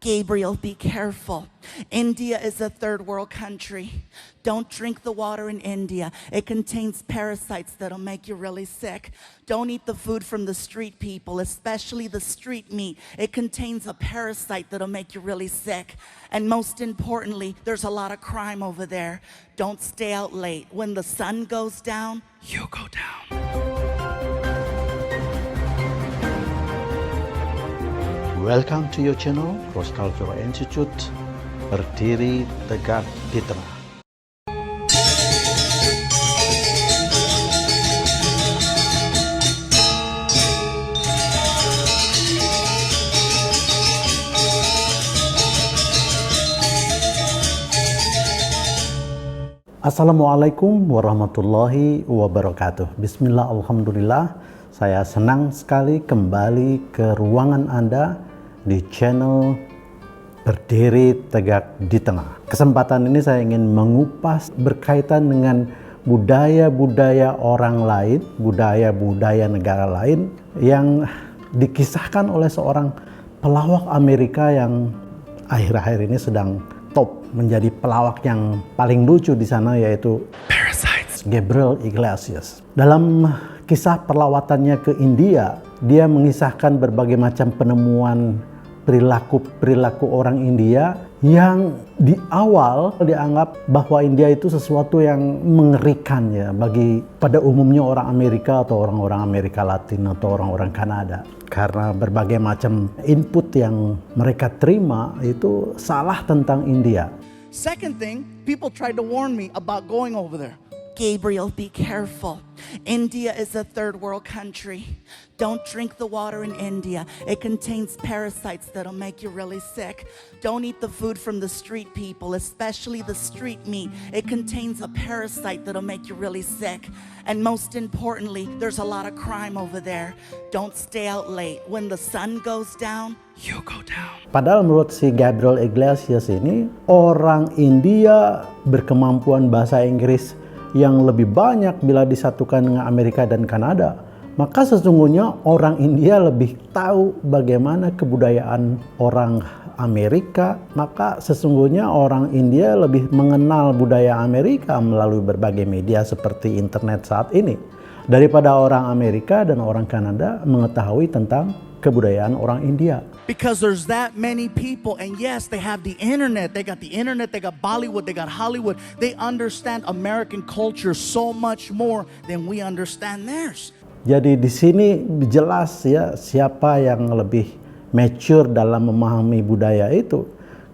Gabriel, be careful. India is a third world country. Don't drink the water in India. It contains parasites that'll make you really sick. Don't eat the food from the street people, especially the street meat. It contains a parasite that'll make you really sick. And most importantly, there's a lot of crime over there. Don't stay out late. When the sun goes down, you go down. Welcome to your channel, Cross Cultural Institute, berdiri tegak di tengah. Assalamualaikum warahmatullahi wabarakatuh. Bismillah, alhamdulillah. Saya senang sekali kembali ke ruangan Anda di channel Berdiri Tegak di Tengah. Kesempatan ini saya ingin mengupas berkaitan dengan budaya-budaya orang lain, budaya-budaya negara lain yang dikisahkan oleh seorang pelawak Amerika yang akhir-akhir ini sedang top menjadi pelawak yang paling lucu di sana, yaitu Parasites, Gabriel Iglesias. Dalam kisah perlawatannya ke India, dia mengisahkan berbagai macam penemuan perilaku orang India yang di awal dianggap bahwa India itu sesuatu yang mengerikan ya bagi pada umumnya orang Amerika atau orang-orang Amerika Latin atau orang-orang Kanada. Karena berbagai macam input yang mereka terima itu salah tentang India. Second thing, people tried to warn me about going over there. Gabriel, be careful. India is a third world country. Don't drink the water in India. It contains parasites that'll make you really sick. Don't eat the food from the street people, especially the street meat. It contains a parasite that'll make you really sick. And most importantly, there's a lot of crime over there. Don't stay out late. When the sun goes down, you go down. Padahal menurut si Gabriel Iglesias ini, orang India berkemampuan bahasa Inggris yang lebih banyak bila disatukan dengan Amerika dan Kanada, maka sesungguhnya orang India lebih tahu bagaimana kebudayaan orang Amerika, maka sesungguhnya orang India lebih mengenal budaya Amerika melalui berbagai media seperti internet saat ini daripada orang Amerika dan orang Kanada mengetahui tentang kebudayaan orang India. Because there's that many people, and yes, they have the internet. They got the internet, they got Bollywood, they got Hollywood. They understand American culture so much more than we understand theirs. Jadi di sini jelas ya siapa yang lebih mature dalam memahami budaya itu.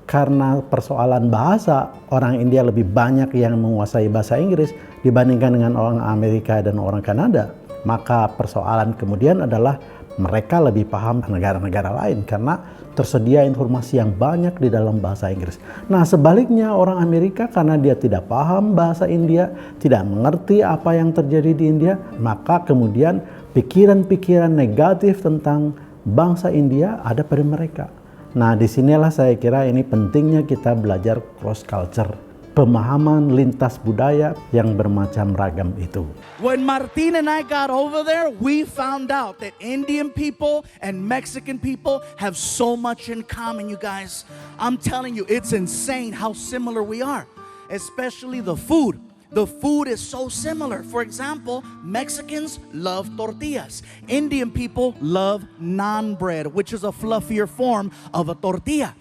Karena persoalan bahasa, orang India lebih banyak yang menguasai bahasa Inggris dibandingkan dengan orang Amerika dan orang Kanada. Maka persoalan kemudian adalah mereka lebih paham negara-negara lain karena tersedia informasi yang banyak di dalam bahasa Inggris. Nah, sebaliknya orang Amerika karena dia tidak paham bahasa India, tidak mengerti apa yang terjadi di India, maka kemudian pikiran-pikiran negatif tentang bangsa India ada pada mereka. Nah, disinilah saya kira ini pentingnya kita belajar cross culture. Pemahaman lintas budaya yang bermacam ragam itu. When Martin and I got over there, we found out that Indian people and Mexican people have so much in common, you guys. I'm telling you, it's insane how similar we are, especially the food. The food is so similar. For example, Mexicans love tortillas. Indian people love naan bread, which is a fluffier form of a tortilla.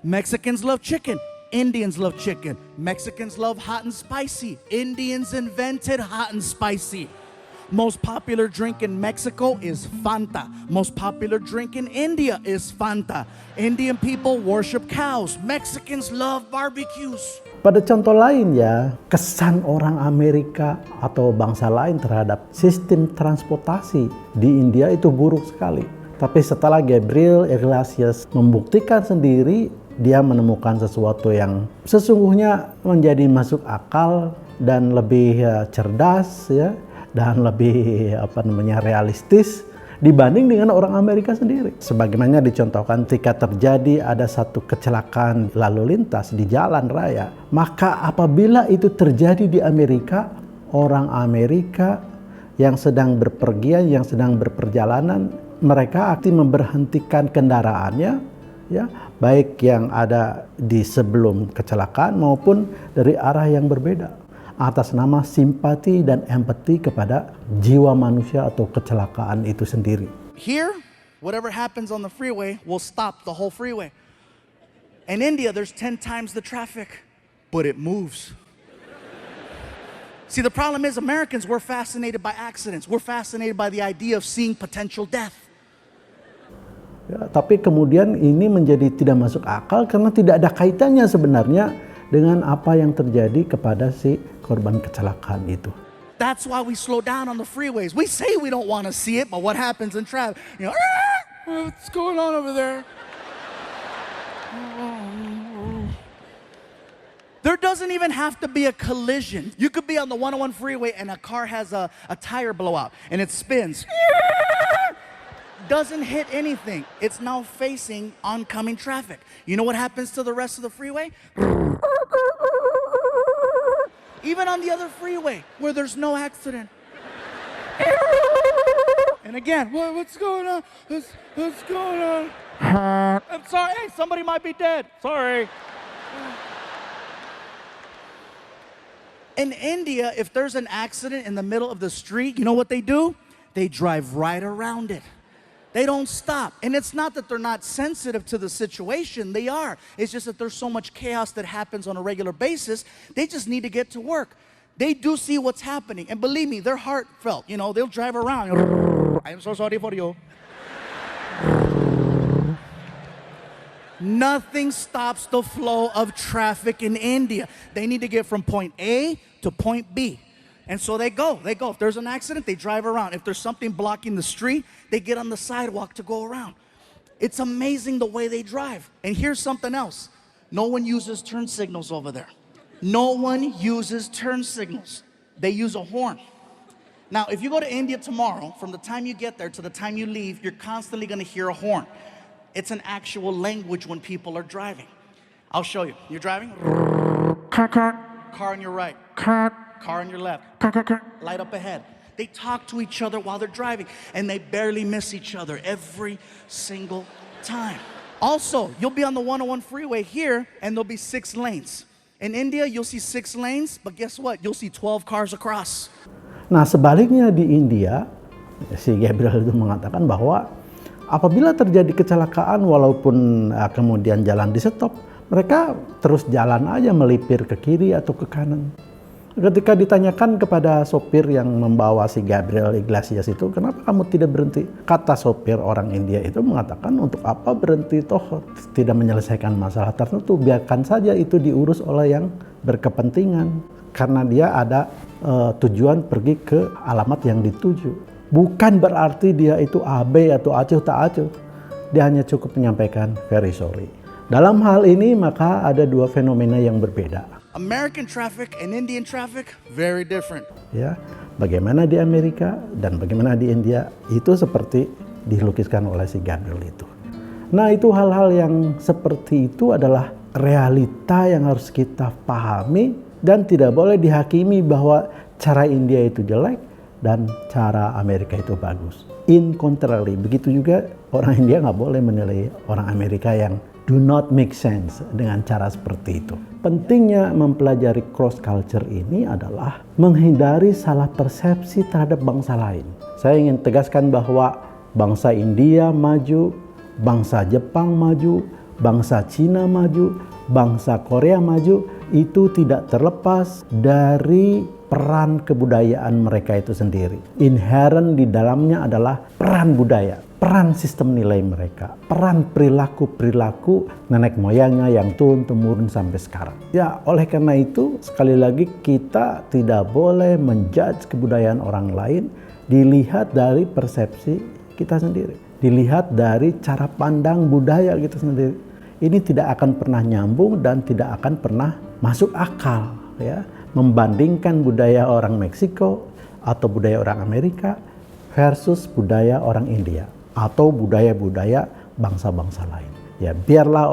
Mexicans love chicken. Indians love chicken. Mexicans love hot and spicy. Indians invented hot and spicy. Most popular drink in Mexico is Fanta. Most popular drink in India is Fanta. Indian people worship cows. Mexicans love barbecues. Pada contoh lain ya, kesan orang Amerika atau bangsa lain terhadap sistem transportasi di India itu buruk sekali. Tapi setelah Gabriel Iglesias membuktikan sendiri, dia menemukan sesuatu yang sesungguhnya menjadi masuk akal dan lebih cerdas ya, dan lebih realistis dibanding dengan orang Amerika sendiri. Sebagaimana dicontohkan ketika terjadi ada satu kecelakaan lalu lintas di jalan raya, maka apabila itu terjadi di Amerika, orang Amerika yang sedang berpergian, yang sedang berperjalanan, mereka akan memberhentikan kendaraannya ya, baik yang ada di sebelum kecelakaan maupun dari arah yang berbeda, atas nama simpati dan empati kepada jiwa manusia atau kecelakaan itu sendiri. Here, whatever happens on the freeway will stop the whole freeway. In India, there's 10 times the traffic, but it moves. See, the problem is Americans, we're fascinated by accidents. We're fascinated by the idea of seeing potential death. Ya, tapi kemudian ini menjadi tidak masuk akal karena tidak ada kaitannya sebenarnya dengan apa yang terjadi kepada si korban kecelakaan itu. That's why we slow down on the freeways. We say we don't want to see it, but what happens in traffic? You know, what's going on over there? There doesn't even have to be a collision. You could be on the 101 freeway and a car has a tire blowout and it spins. Doesn't hit anything. It's now facing oncoming traffic. You know what happens to the rest of the freeway? Even on the other freeway where there's no accident. And again, what's going on? What's going on? I'm sorry. Hey, somebody might be dead. Sorry. In India, if there's an accident in the middle of the street, you know what they do? They drive right around it. They don't stop. And it's not that they're not sensitive to the situation. They are. It's just that there's so much chaos that happens on a regular basis. They just need to get to work. They do see what's happening. And believe me, they're heartfelt. You know, they'll drive around. I'm so sorry for you. Nothing stops the flow of traffic in India. They need to get from point A to point B. And so they go. If there's an accident, they drive around. If there's something blocking the street, they get on the sidewalk to go around. It's amazing the way they drive. And here's something else. No one uses turn signals over there. No one uses turn signals. They use a horn. Now, if you go to India tomorrow, from the time you get there to the time you leave, you're constantly going to hear a horn. It's an actual language when people are driving. I'll show you. You're driving? Car on your right. Car on your left. Light up ahead. They talk to each other while they're driving, and they barely miss each other every single time. Also, you'll be on the 101 freeway here, and there'll be 6 lanes. In India, you'll see 6 lanes, but guess what? You'll see 12 cars across. Nah, sebaliknya di India, si Gabriel itu mengatakan bahwa apabila terjadi kecelakaan walaupun kemudian jalan di stop, mereka terus jalan aja melipir ke kiri atau ke kanan. Ketika ditanyakan kepada sopir yang membawa si Gabriel Iglesias itu, kenapa kamu tidak berhenti? Kata sopir orang India itu mengatakan, untuk apa berhenti, toh tidak menyelesaikan masalah tertentu, biarkan saja itu diurus oleh yang berkepentingan. Karena dia ada tujuan pergi ke alamat yang dituju. Bukan berarti dia itu AB atau acuh tak acuh. Dia hanya cukup menyampaikan very sorry. Dalam hal ini maka ada 2 fenomena yang berbeda. American traffic and Indian traffic, very different. Ya, bagaimana di Amerika dan bagaimana di India itu seperti dilukiskan oleh si Gabriel itu. Nah, itu hal-hal yang seperti itu adalah realita yang harus kita pahami dan tidak boleh dihakimi bahwa cara India itu jelek dan cara Amerika itu bagus. In contrary, begitu juga orang India nggak boleh menilai orang Amerika yang do not make sense dengan cara seperti itu. Pentingnya mempelajari cross culture ini adalah menghindari salah persepsi terhadap bangsa lain. Saya ingin tegaskan bahwa bangsa India maju, bangsa Jepang maju, bangsa Cina maju, bangsa Korea maju, itu tidak terlepas dari peran kebudayaan mereka itu sendiri. Inherent di dalamnya adalah peran budaya, peran sistem nilai mereka, peran perilaku-perilaku nenek moyangnya yang turun-temurun sampai sekarang. Ya, oleh karena itu, sekali lagi kita tidak boleh menjudge kebudayaan orang lain dilihat dari persepsi kita sendiri. Dilihat dari cara pandang budaya kita sendiri. Ini tidak akan pernah nyambung dan tidak akan pernah masuk akal, ya. Membandingkan budaya orang Meksiko atau budaya orang Amerika versus budaya orang India atau budaya-budaya bangsa-bangsa lain. Ya, biarlah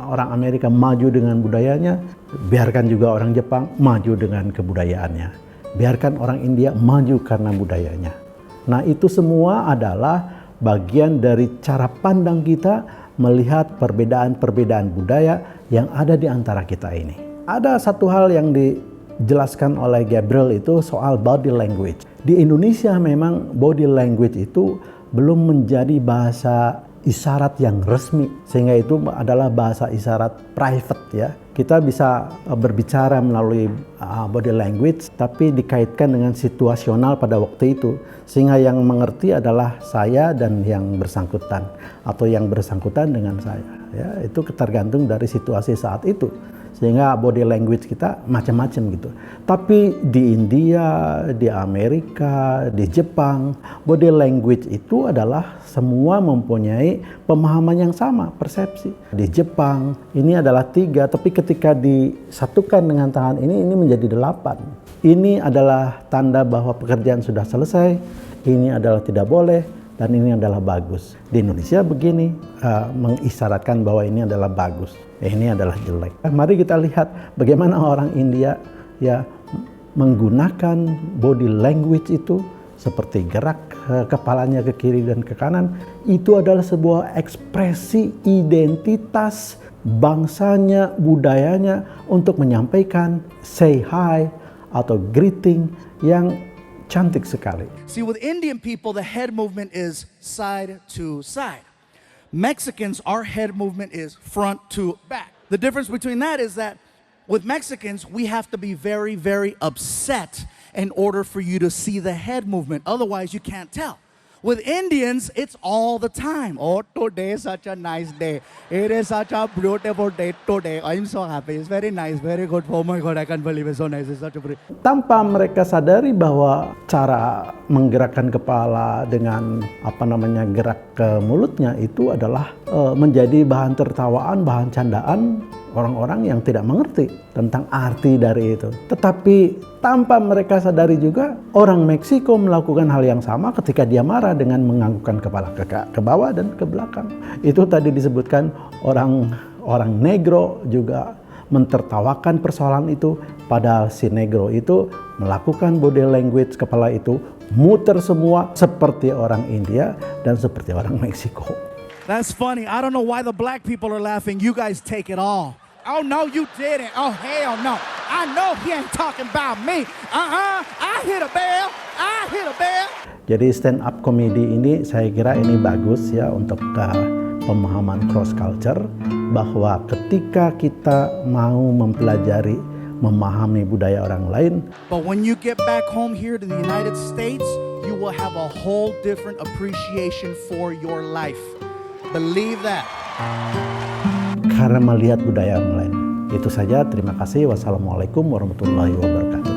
orang Amerika maju dengan budayanya, biarkan juga orang Jepang maju dengan kebudayaannya. Biarkan orang India maju karena budayanya. Nah, itu semua adalah bagian dari cara pandang kita melihat perbedaan-perbedaan budaya yang ada di antara kita ini. Ada satu hal yang dijelaskan oleh Gabriel itu soal body language. Di Indonesia memang body language itu belum menjadi bahasa isyarat yang resmi, sehingga itu adalah bahasa isyarat private ya. Kita bisa berbicara melalui body language, tapi dikaitkan dengan situasional pada waktu itu, sehingga yang mengerti adalah saya dan yang bersangkutan, atau yang bersangkutan dengan saya. Ya, itu tergantung dari situasi saat itu, sehingga body language kita macam-macam gitu. Tapi di India, di Amerika, di Jepang, body language itu adalah semua mempunyai pemahaman yang sama, persepsi. Di Jepang ini adalah 3, tapi ketika disatukan dengan tangan ini menjadi 8. Ini adalah tanda bahwa pekerjaan sudah selesai, ini adalah tidak boleh, dan ini adalah bagus. Di Indonesia begini, mengisyaratkan bahwa ini adalah bagus, ini adalah jelek. Mari kita lihat bagaimana orang India ya menggunakan body language itu, seperti gerak kepalanya ke kiri dan ke kanan. Itu adalah sebuah ekspresi identitas bangsanya, budayanya untuk menyampaikan say hi atau greeting yang cantik sekali. See, with Indian people, the head movement is side to side. Mexicans, our head movement is front to back. The difference between that is that with Mexicans, we have to be very, very upset in order for you to see the head movement. Otherwise, you can't tell. With Indians, it's all the time. Oh, today is such a nice day. It is such a beautiful day today. I'm so happy. It's very nice, very good. Oh my God, I can't believe it's so nice. It's such a pretty. Tanpa mereka sadari bahwa cara menggerakkan kepala dengan gerak ke mulutnya itu adalah menjadi bahan tertawaan, bahan candaan orang-orang yang tidak mengerti tentang arti dari itu. Tetapi tanpa mereka sadari juga, orang Meksiko melakukan hal yang sama ketika dia marah dengan menganggukkan kepala ke bawah dan ke belakang. Itu tadi disebutkan orang negro juga mentertawakan persoalan itu, padahal si negro itu melakukan body language kepala itu muter semua seperti orang India dan seperti orang Meksiko. That's funny. I don't know why the black people are laughing. You guys take it all. Oh, no, you didn't. Oh, hell no. I know he ain't talking about me. I hit a bell. I hit a bell. Jadi stand up comedy ini saya kira ini bagus ya untuk pemahaman cross culture, bahwa ketika kita mau mempelajari, memahami budaya orang lain. But when you get back home here to the United States, you will have a whole different appreciation for your life. Believe that. Karena melihat budaya orang lain. Itu saja, terima kasih. Wassalamualaikum warahmatullahi wabarakatuh.